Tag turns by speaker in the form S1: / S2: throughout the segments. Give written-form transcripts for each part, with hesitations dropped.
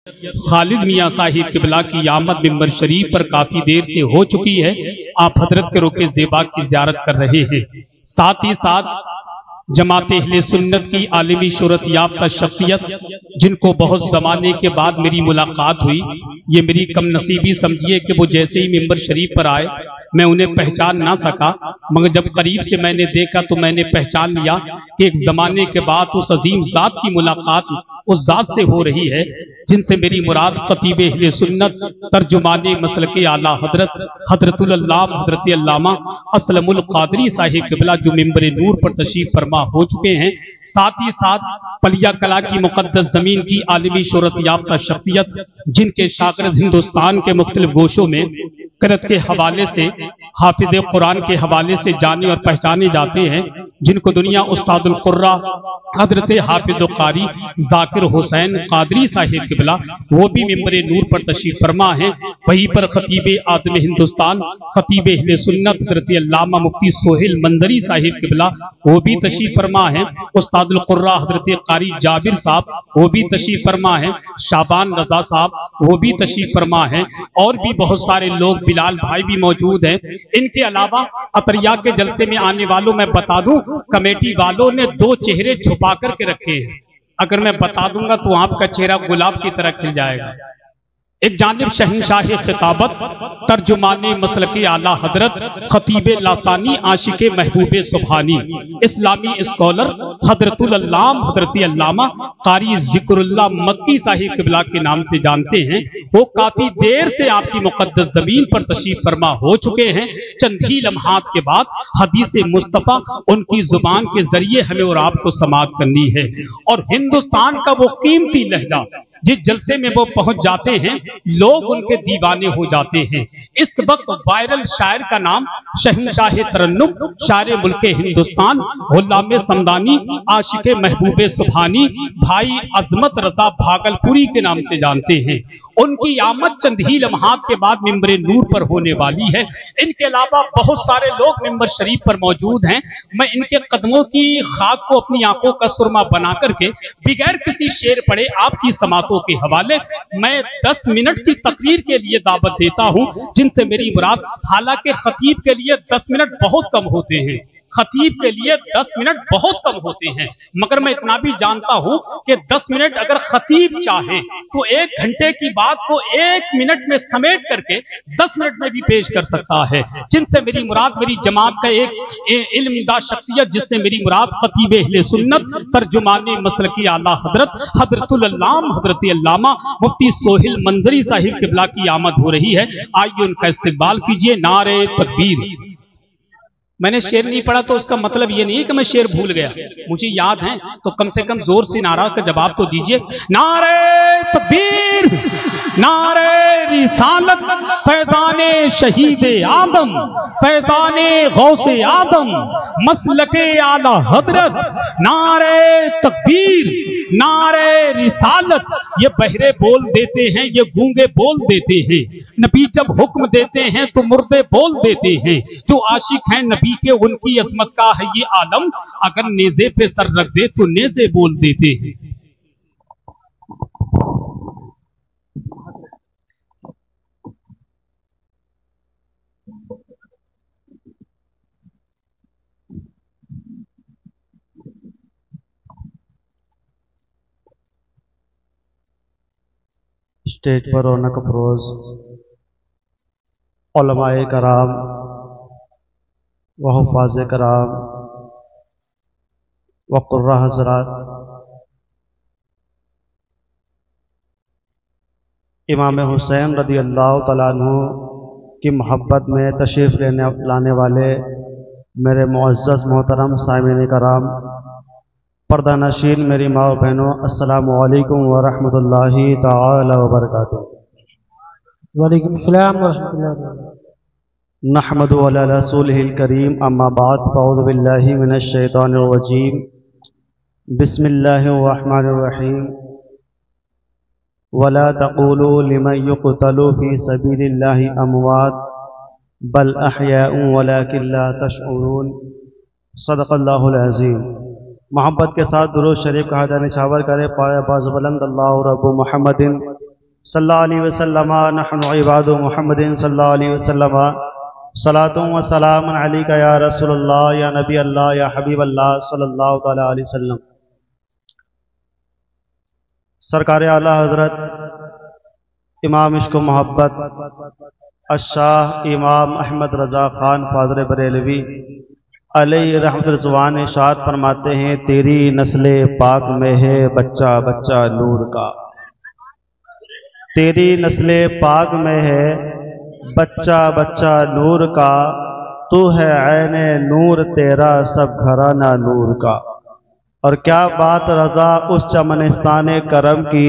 S1: खालिद मियाँ साहिब किबला की आमद मिंबर शरीफ पर काफी देर से हो चुकी है। आप हजरत के रोके ज़ेबा की ज़ियारत कर रहे हैं। साथ ही साथ जमाते अहले सुन्नत की आलिमी शोहरत याफ्ता शख्सियत, जिनको बहुत जमाने के बाद मेरी मुलाकात हुई, ये मेरी कम नसीबी समझिए कि वो जैसे ही मिंबर शरीफ पर आए मैं उन्हें पहचान ना सका, मगर जब करीब से मैंने देखा तो मैंने पहचान लिया कि एक जमाने के बाद उस अजीम जात की मुलाकात उस जात से हो रही है जिनसे मेरी मुराद खतीब अहले सुन्नत तर्जुमाने मसलके आला हजरतुल अल्लामा हजरत अल्लामा असलमुल कादरी साहिब किबला जो मिंबर नूर पर तशरीफ फरमा हो चुके हैं। साथ ही साथ पलिया कला की मुकद्दस जमीन की आलिमी शोहरत याफ्ता शख्सियत, जिनके शागिर्द हिंदुस्तान के मुख्तलिफ गोशों में किरत के हवाले से, हाफिज कुरान के हवाले से जाने और पहचाने जाते हैं, जिनको दुनिया उस्तादुल कुर्रा हजरत हाफिज कारी जाकिर हुसैन कादरी साहिब किबला वो भी मिंबर नूर पर तशरीफ फरमा है। वहीं पर खतीब आदम हिंदुस्तान खतीब अहले सुन्नत हजरत अल्लामा मुफ्ती सोहेल मंजरी साहिब किबला वो भी तशरीफ फरमा है। उस्तादुल कुर्रा हजरत कारी जाबिर साहब वो भी तशरीफ फरमा है। शाबान रजा साहब वो भी तशरीफ फरमा है। और भी बहुत सारे लोग, बिलाल भाई भी मौजूद हैं। इनके अलावा अतरिया के जलसे में आने वालों में बता दूं, कमेटी वालों ने 2 चेहरे छुपा करके रखे हैं। अगर मैं बता दूंगा तो आपका चेहरा गुलाब की तरह खिल जाएगा। एक जानिब शहंशाह खिताबत तर्जुमाने मसलके आला हजरत खतीब लासानी आशिके महबूबे सुभानी इस्लामी स्कॉलर हजरतुल अल्लाम हजरत अल्लामा कारी जिक्रुल्लाह मक्की साहिब किबला के नाम से जानते हैं। वो काफी देर से आपकी मुकद्दस जमीन पर तशरीफ फरमा हो चुके हैं। चंद ही लम्हात के बाद हदीस मुस्तफा उनकी जुबान के जरिए हमें और आपको समाअत करनी है। और हिंदुस्तान का वो कीमती लहजा जिस जलसे में वो पहुंच जाते हैं लोग उनके दीवाने हो जाते हैं। इस वक्त वायरल शायर का नाम शहंशाह तरन्नुम शायर मुल्के हिंदुस्तान गुलाम समदानी आशिके महबूबे सुभानी भाई अजमत रजा भागलपुरी के नाम से जानते हैं। उनकी आमद चंद ही लम्हात के बाद मिंबर नूर पर होने वाली है। इनके अलावा बहुत सारे लोग मिंबर शरीफ पर मौजूद हैं। मैं इनके कदमों की खाक को अपनी आंखों का सुरमा बना करके बिगैर किसी शेर पढ़े आपकी समातों के हवाले मैं 10 मिनट की तकरीर के लिए दावत देता हूं, जिनसे मेरी मुराद, हालांकि खतीब के लिए 10 मिनट बहुत कम होते हैं, खतीब के लिए 10 मिनट बहुत कम होते हैं, मगर मैं इतना भी जानता हूं कि 10 मिनट अगर खतीब चाहे तो 1 घंटे की बात को 1 मिनट में समेट करके 10 मिनट में भी पेश कर सकता है। जिनसे मेरी मुराद, मेरी जमात का एक इल्मदा शख्सियत, जिससे मेरी मुराद खतीब अहले सुन्नत तर्जुमाने मसलकी आला हजरत हजरतुल अल्लाम हजरत अल्लामा मुफ्ती सोहेल मंजरी साहिब किबला की आमद हो रही है। आइए उनका इस्तकबाल कीजिए। नारे तकबीर। मैंने शेर नहीं पढ़ा तो उसका मतलब ये नहीं है कि मैं शेर भूल गया, मुझे याद है, तो कम से कम जोर से नारा का जवाब तो दीजिए। नारे तकबीर, नारे रिसालत, फैज़ाने शहीद आदम, फैज़ाने गौसे आदम, मसलके आला हजरत। नारे तकबीर, नारे रिसालत। ये बहरे बोल देते हैं, ये गूंगे बोल देते हैं। नबी जब हुक्म देते हैं तो मुर्दे बोल देते हैं। जो आशिक हैं नबी के, उनकी असमत का है ये आलम, अगर नेज़े पे सर रख दे तो नेज़े बोल देते हैं।
S2: स्टेज पर रौनक अफरोज उलमाए कराम व हुफ़ाज़ कराम व क़ुर्रा हज़रात, इमाम हुसैन रज़ी अल्लाह तआला अन्हु की मोहब्बत में तशरीफ़ लाने वाले मेरे मुअज़्ज़ज़ मोहतरम साइमीन कराम, पर्दा नशीन मेरी माँ और बहनों, अस्सलामु अलैकुम व रहमतुल्लाहि ताला व बरकातुहू।
S3: वालेकुम सलाम व रहमतुल्लाहि।
S2: नहमदु अला रसूलिहिल करीम, अम्मा बाद, फ़अऊज़ु बिल्लाहि मिनश शैतानिर रजीम, बिस्मिल्लाहिर रहमानिर रहीम। वला तक़ूलू लिमन युक़तलू फ़ी सबीलिल्लाहि अमवात बल अहयाउन वलाकिन ला तशऊरून। सदक़ल्लाहुल अज़ीम। मोहब्बत के साथ दुरूद शरीफ का हदा निछावर करे पाया बाज़ बुलंद अल्लाहु रब्बु मुहम्मदिन सल्लल्लाहु अलैहि वसल्लम नहनु इबादु मुहम्मदिन सल्लल्लाहु अलैहि वसल्लम सलातुम व सलामुन अलैका या रसूलल्लाह या नबी अल्लाह या हबीब अल्लाह सल्लल्लाहु तआला अलैहि वसल्लम। सरकार आला हज़रत इमाम इश्क़ मोहब्बत अशाह इमाम अहमद रज़ा ख़ान फ़ाज़िल बरेलवी अलैहि रहमतुल्लाह ज़ुबान इरशाद फरमाते हैं, तेरी नस्ले पाक में है बच्चा बच्चा नूर का। तेरी नस्ले पाक में है बच्चा बच्चा नूर का, तू है ऐने नूर तेरा सब घराना नूर का। और क्या बात रज़ा उस चमनिस्तान करम की,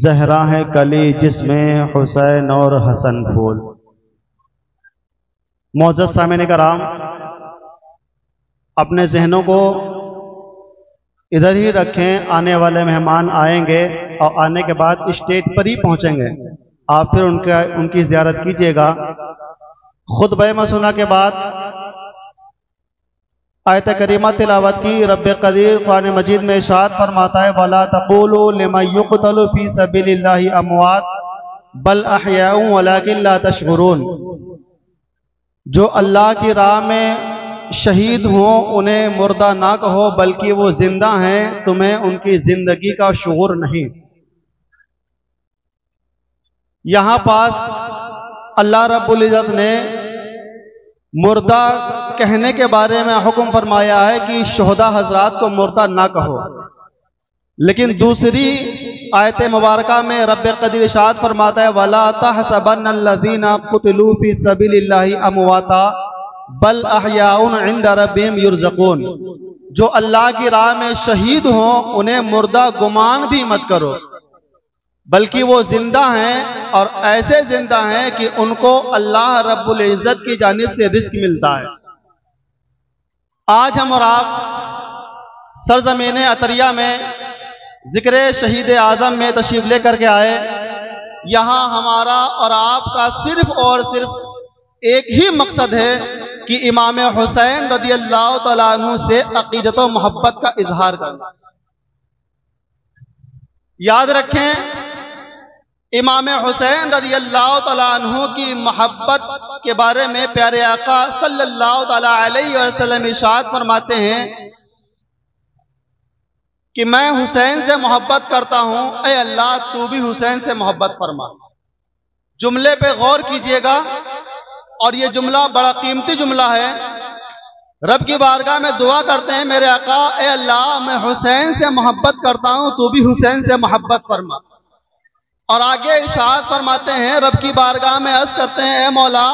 S2: ज़हरा है कली जिसमें हुसैन और हसन फूल। मोअज़्ज़ज़ सामिन कराम, अपने जहनों को इधर ही रखें, आने वाले मेहमान आएंगे और आने के बाद स्टेज पर ही पहुंचेंगे। आप फिर उनकी ज़ियारत कीजिएगा। खुतबा मसूना के बाद आयत करीमा तिलावत की। रब्बे कदीर कुरान मजीद में इरशाद फरमाता है, वला तक़ूलू लिमन युक़तलु फ़ी सबीलिल्लाहि अमवात बल अहयाउ वलाकिन ला तशऊरून। जो अल्लाह की राह में शहीद हो उन्हें मुर्दा ना कहो, बल्कि वो जिंदा हैं, तुम्हें उनकी जिंदगी का शऊर नहीं। यहां पास अल्लाह रब्बुल इज़्ज़त ने मुर्दा कहने के बारे में हुक्म फरमाया है कि शोहदा हजरात को मुर्दा ना कहो, लेकिन दूसरी आयत मुबारका में रब्बे कदीर इरशाद फरमाता है, वला तहसबन्नल्लज़ीना कुतिलू फी सबीलिल्लाहि अमवाता बल अहयाउन इंदा रब्बिहिम युरज़क़ून। जो अल्लाह की राह में शहीद हों उन्हें मुर्दा गुमान भी मत करो, बल्कि वो जिंदा हैं, और ऐसे जिंदा हैं कि उनको अल्लाह रब्बुल इज़्ज़त की जानिब से रिस्क मिलता है। आज हम और आप सरजमीन अतरिया में जिक्र शहीद आज़म में तशरीफ लेकर के आए। यहाँ हमारा और आपका सिर्फ और सिर्फ एक ही मकसद है कि इमाम हुसैन रज़ी अल्लाह तआला अन्हु से अक़ीदत व मोहब्बत का इजहार करना। याद रखें, इमाम हुसैन रज़ी अल्लाह तआला अन्हु की मोहब्बत के बारे में प्यारे आका सल्लल्लाहु तआला अलैहि वसल्लम इरशाद फरमाते हैं कि मैं हुसैन से मोहब्बत करता हूं, ऐ अल्लाह तू भी हुसैन से मोहब्बत फरमा। जुमले पे गौर कीजिएगा, और ये जुमला बड़ा कीमती जुमला है। रब की बारगाह में दुआ करते हैं, मेरे आका ए अल्लाह मैं हुसैन से मोहब्बत करता हूं, तू भी हुसैन से मोहब्बत फरमा। और आगे इरशाद फरमाते हैं, रब की बारगाह में अर्ज करते हैं, ए मौला